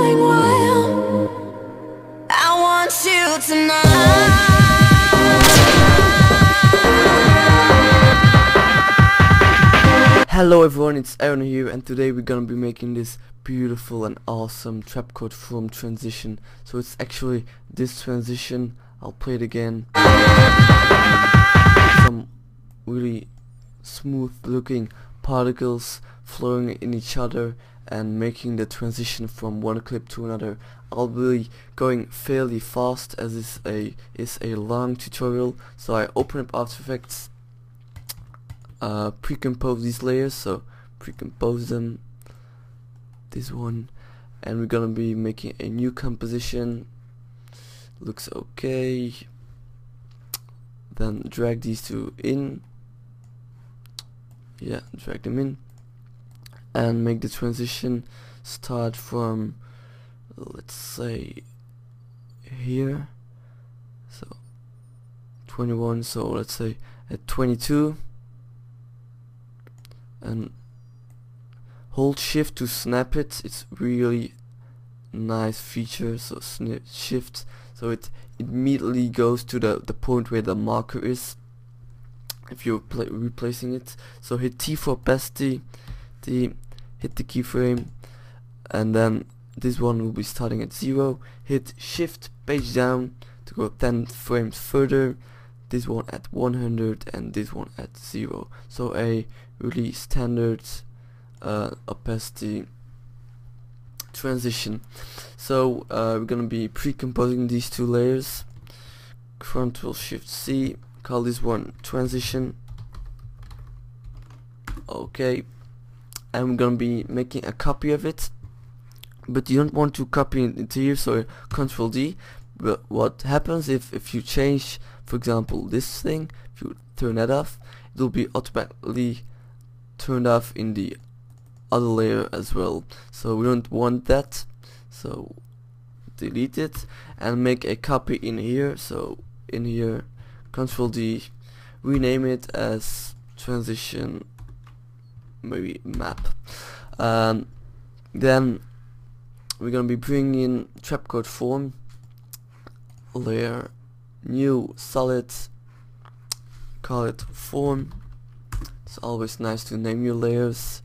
running wild. I want you tonight. Hello everyone, it's Aron here, and today we're gonna be making this beautiful and awesome Trapcode form transition. So it's actually this transition. I'll play it again. Some really smooth looking particles flowing in each other and making the transition from one clip to another. I'll be going fairly fast as this is a long tutorial. So I open up After Effects, pre-compose these layers, so pre-compose them, this one, and we're gonna be making a new composition. Looks okay. Then drag these two in, yeah, drag them in, and make the transition start from, let's say, here, so 21, so let's say at 22, and hold shift to snap it. It's really nice feature, so shift, so it immediately goes to the point where the marker is if you're replacing it. So hit T for opacity, hit the keyframe, and then this one will be starting at 0. Hit shift page down to go 10 frames further, this one at 100 and this one at 0. So a really standard opacity transition. So we're gonna be pre-composing these two layers. Ctrl Shift C, call this one transition. Okay, and we're gonna be making a copy of it, but you don't want to copy it into here, so Ctrl D. But what happens if you change, for example, this thing, if you turn that off, it will be automatically turned off in the other layer as well. So we don't want that, so delete it and make a copy in here. So in here, Ctrl D, rename it as transition, maybe map. Then we're gonna be bringing in Trapcode form, layer, new solid, call it form. It's always nice to name your layers.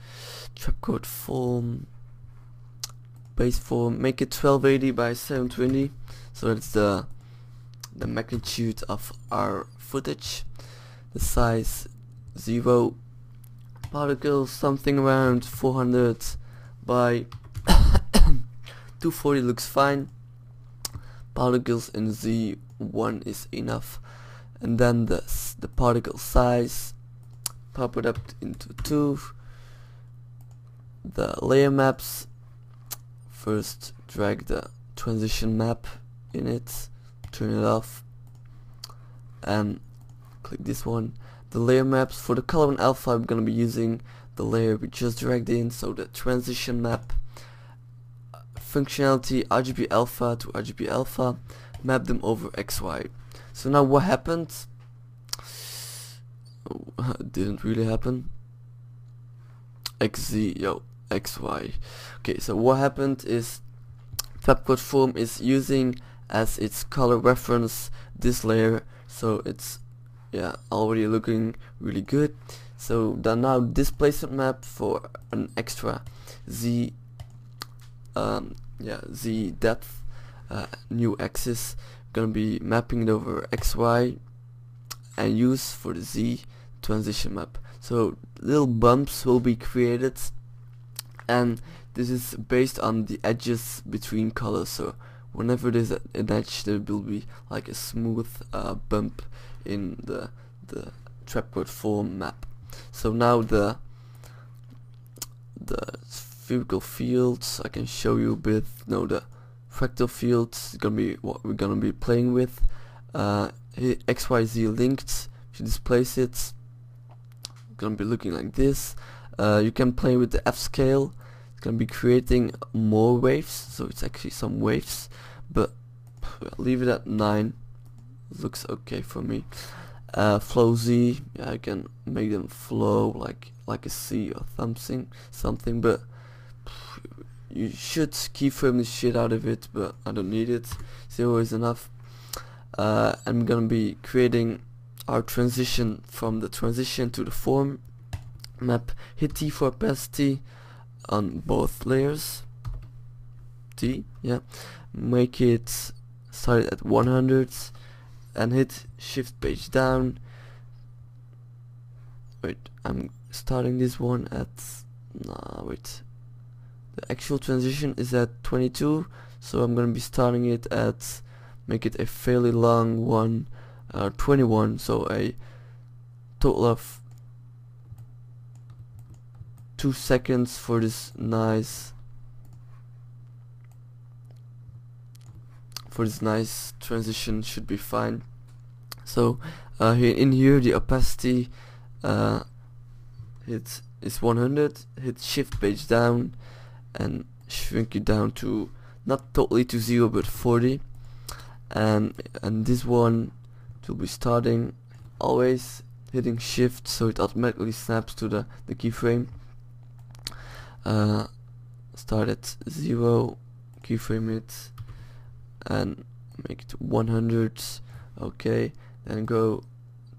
Trapcode form, base form, make it 1280 by 720, so that's the magnitude of our footage. The size 0. Particles something around 400 by 240 looks fine. Particles in Z1 is enough, and then the particle size, pop it up into 2. The layer maps, first drag the transition map in it, turn it off, and click this one. The layer maps for the color and alpha, I'm gonna be using the layer we just dragged in, so the transition map functionality RGB alpha to RGB alpha, map them over XY. So now what happened? Oh, it didn't really happen. XY. Okay, so what happened is Trapcode form is using as its color reference this layer, so it's already looking really good. So then now displacement map for an extra Z Z depth, new axis, gonna be mapping it over XY and use for the Z transition map. So little bumps will be created, and this is based on the edges between colors. So whenever there's an edge, there will be like a smooth bump in the Trapcode form map. So now the spherical fields, I can show you a bit. No, the fractal fields is gonna be what we're gonna be playing with. XYZ linked, if you displace it, gonna be looking like this. You can play with the F scale. It's gonna be creating more waves, so it's actually some waves, but leave it at 9. Looks okay for me. Flow Z, yeah, I can make them flow like a C or something, but you should keyframe the shit out of it, but I don't need it. 0 is enough. I'm gonna be creating our transition from the transition to the form map. Hit T for opacity on both layers. T, yeah. Make it start at 100 and hit shift page down. Wait, I'm starting this one at wait. The actual transition is at 22, so I'm gonna be starting it at, make it a fairly long one, 21, so a total of 2 seconds for this nice transition should be fine. So here the opacity is 100. Hit shift page down and shrink it down to not totally to 0 but 40, and this one will be starting always hitting shift so it automatically snaps to the keyframe. Start at 0, keyframe it and make it 100. Okay, then go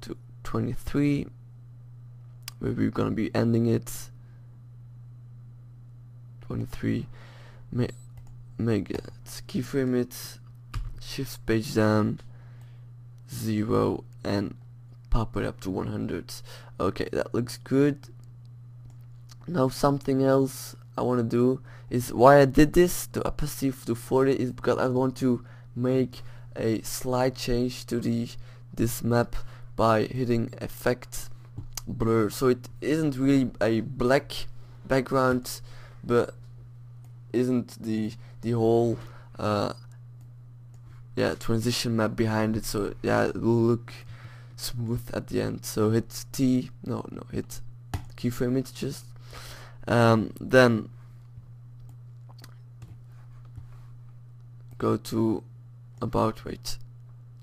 to 23 where we're gonna be ending it. 23, make it, keyframe it, shift page down, 0, and pop it up to 100. Okay, that looks good. Now something else I want to do is, why I did this, the opacity to 40, is because I want to make a slight change to this map by hitting effect blur, so it isn't really a black background but isn't the whole transition map behind it, so yeah, it will look smooth at the end. So hit T, hit keyframe it just, then go to about, wait,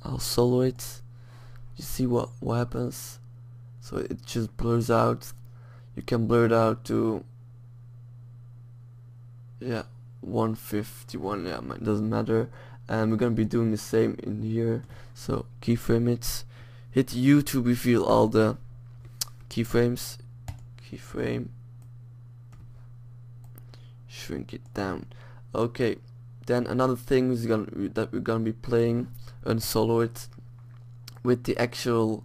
I'll solo it. You see what happens, so it just blurs out. You can blur it out to 151, it doesn't matter. And we're gonna be doing the same in here, so keyframe it, hit U to reveal all the keyframes, keyframe, shrink it down. Okay, then another thing is that we're gonna be playing and solo it with the actual,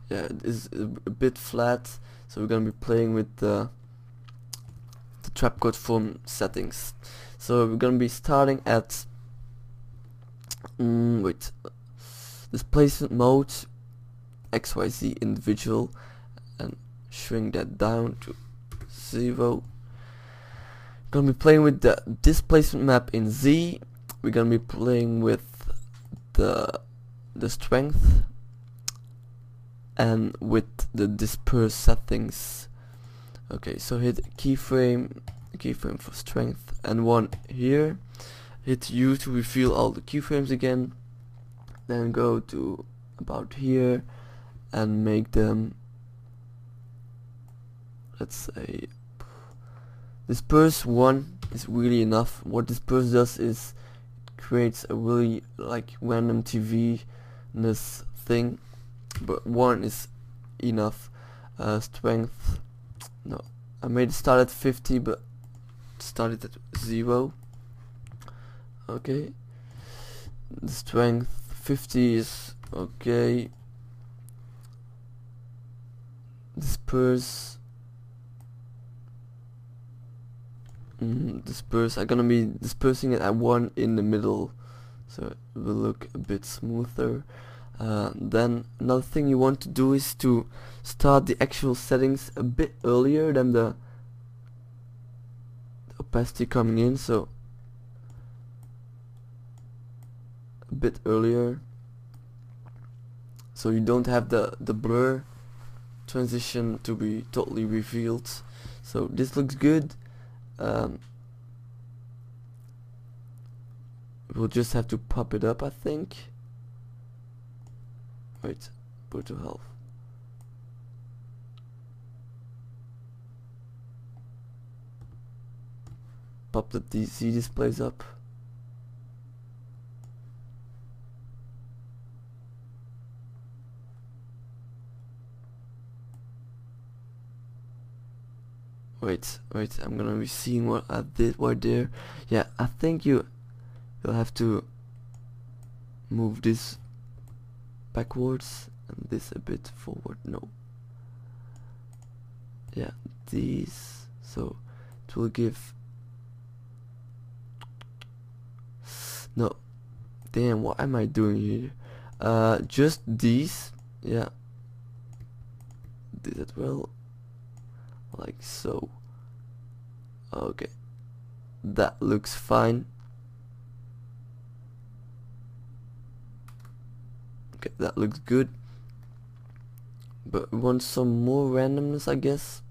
it is a bit flat, so we're gonna be playing with the Trapcode form settings. So we're gonna be starting at displacement mode, XYZ individual, and shrink that down to 0. Gonna be playing with the displacement map in Z. We're gonna be playing with the strength and with the disperse settings. Okay, so hit keyframe for strength and one here. Hit U to reveal all the keyframes again. Then go to about here and make them, let's say, disperse 1 is really enough. What disperse does is it creates a really like random TV-ness thing, but 1 is enough. Strength, no, I made it start at 50 but started at 0. Okay, the strength 50 is okay. Disperse, disperse, I'm gonna be dispersing it at 1 in the middle, so it will look a bit smoother. Then another thing you want to do is to start the actual settings a bit earlier than the opacity coming in, so a bit earlier, so you don't have the blur transition to be totally revealed. So this looks good. We'll just have to pop it up, I think. Wait, go to health. pop the DC displays up. Wait, I'm gonna be seeing what I did right there. Yeah, I think you'll have to move this backwards and this a bit forward. No. Yeah, these. So it will give. No. Damn, what am I doing here? Just these. Yeah. Did it well. Like so. Okay, that looks fine. Okay, that looks good, but we want some more randomness, I guess.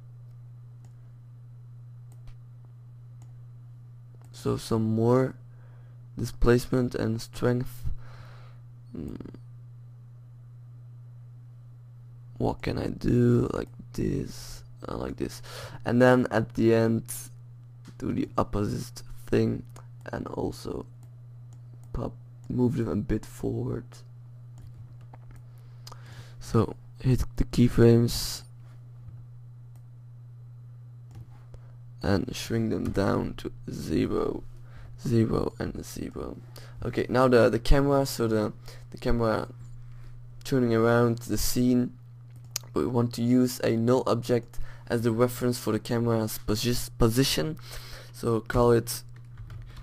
So some more displacement and strength. What can I do? Like this. Like this, and then at the end do the opposite thing and also move them a bit forward. So hit the keyframes and shrink them down to 0, 0 and 0. Okay, now the camera, so the camera turning around the scene, but we want to use a null object as the reference for the camera's position. So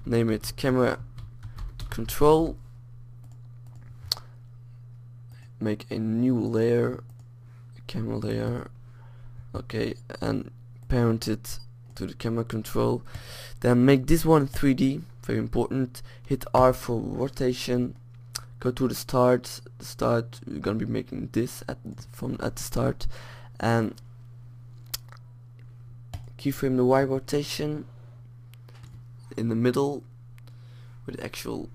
name it camera control, make a new layer, camera layer, okay, and parent it to the camera control. Then make this one 3D, very important. Hit R for rotation, go to the start. We're gonna be making this at the start, and keyframe the Y rotation in the middle where the actual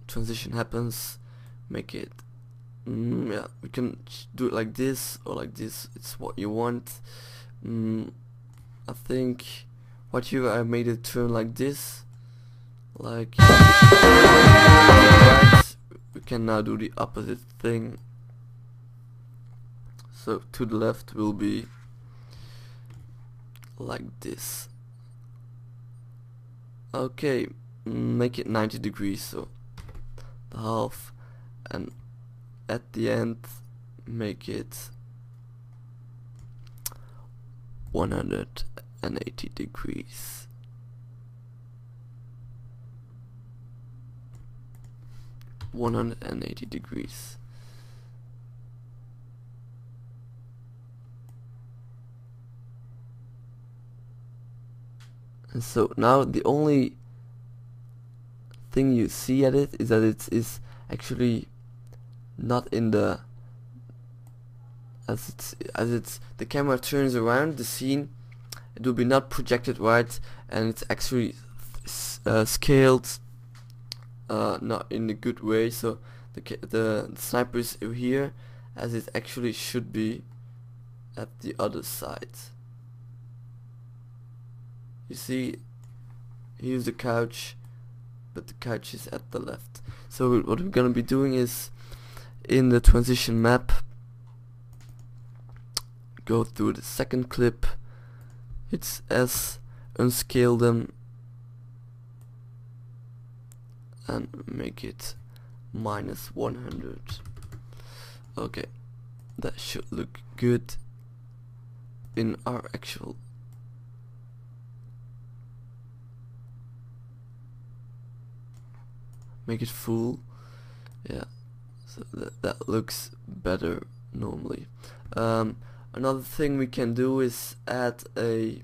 transition happens. Make it yeah, we can do it like this or like this, it's what you want. I think what here I made it turn like this, like right. We can now do the opposite thing, so to the left will be like this. Okay, make it 90 degrees, so the half, and at the end make it 180 degrees. And so now the only thing you see at it is that it is actually not in the as it's the camera turns around the scene, it will be not projected right, and it's actually scaled not in a good way. So the sniper is here as it actually should be at the other side. You see, here's the couch, but the couch is at the left. So what we're gonna be doing is, in the transition map, go through the second clip, hit S, unscale them, and make it -100. Okay, that should look good in our actual. Make it full, yeah, so that looks better normally. Another thing we can do is add a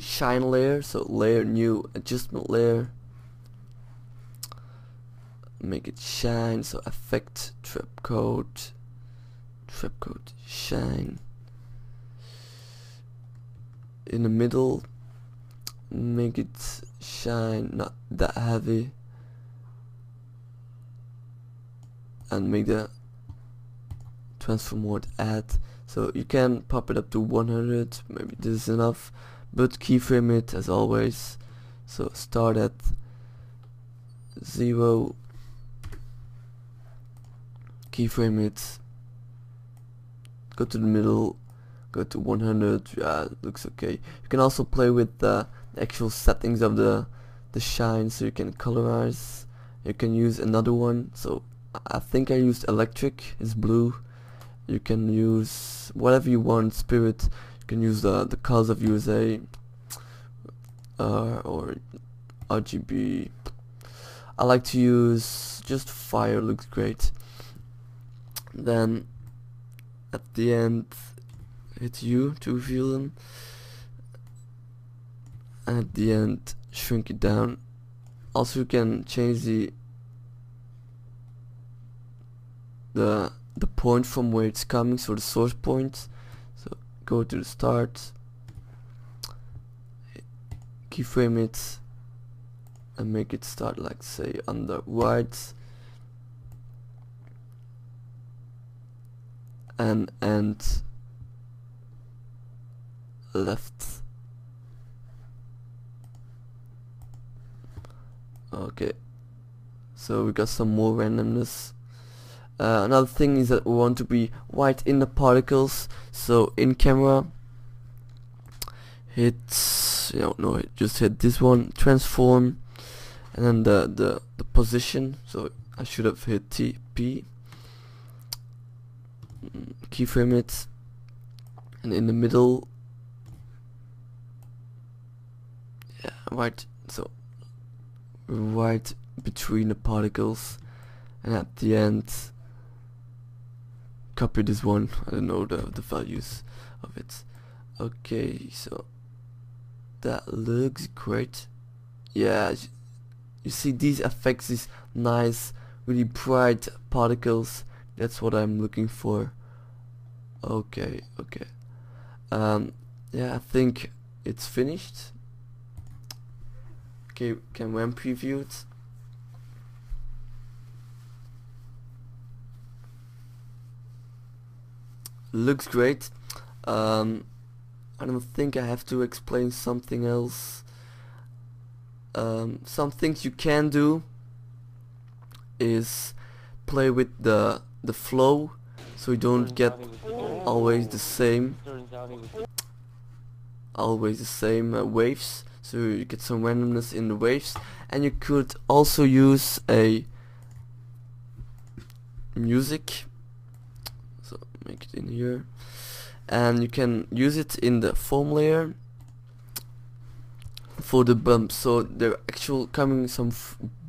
shine layer, so layer new adjustment layer, make it shine, so effect Trapcode shine, in the middle make it shine not that heavy, and make the transform mode add, so you can pop it up to 100, maybe this is enough, but keyframe it as always. So start at 0, keyframe it, go to the middle, go to 100. Yeah, it looks okay. You can also play with the actual settings of the shine, so you can colorize. You can use another one, so I think I used electric, it's blue. You can use whatever you want, spirit. You can use the colors of USA or RGB. I like to use just fire, looks great. Then at the end hit U to reveal them, and at the end shrink it down. Also you can change the point from where it's coming, so the source point. So go to the start, keyframe it, and make it start like say on the right and end left. Okay, so we got some more randomness. Another thing is that we want to be white in the particles, so in camera hit, just hit this one, transform, and then the position, so I should have hit P, keyframe it, and in the middle, yeah, white, so right between the particles, and at the end copy this one. I don't know the values of it. Okay, so that looks great. Yeah, you see these effects, these nice really bright particles, that's what I'm looking for. Okay, yeah, I think it's finished. Okay, can we preview it? Looks great. I don't think I have to explain something else. Some things you can do is play with the flow, so you don't get always the same waves, so you get some randomness in the waves. And you could also use a music, so make it in here, and you can use it in the foam layer for the bumps. So there are actual coming some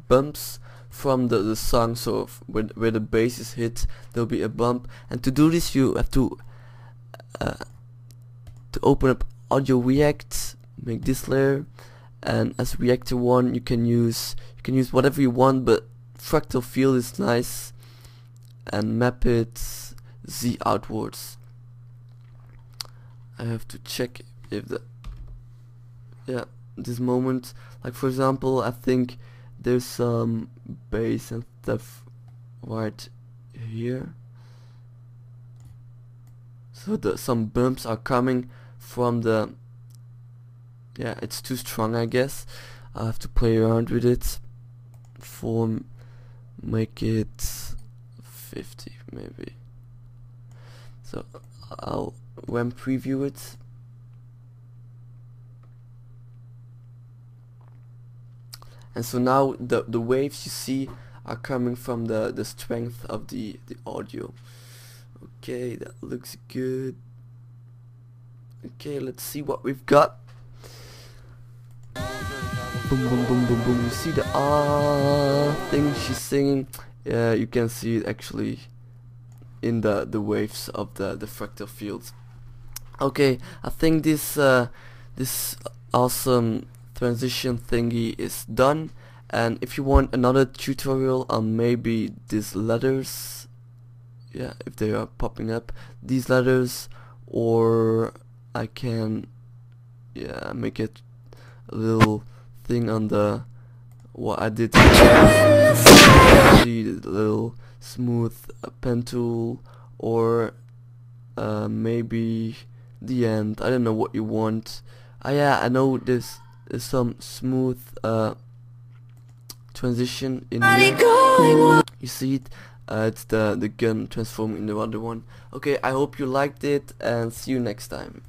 bumps from the song, so where the bass is hit there'll be a bump, and to do this you have to open up Audio React, make this layer, and as reactor 1 you can use whatever you want, but fractal field is nice, and map it Z outwards. I have to check if this moment, like for example, I think there's some bass and stuff right here, so some bumps are coming from the, yeah, it's too strong, I guess. I have to play around with it. Form, make it 50 maybe. So I'll preview it. And so now the waves you see are coming from the strength of the audio. Okay, that looks good. Okay, let's see what we've got. Boom, boom, boom, boom, boom. You see the thing she's singing? Yeah, you can see it actually in the waves of the fractal fields. Okay, I think this this awesome transition thingy is done. And if you want another tutorial on maybe these letters, yeah, if they are popping up, these letters, or I can, yeah, make it a little thing on the what I did. See the little smooth pen tool, or maybe the end. I don't know what you want. Yeah, I know there's some smooth transition in here. You see it? It's the gun transforming in the other one. Okay, I hope you liked it and see you next time.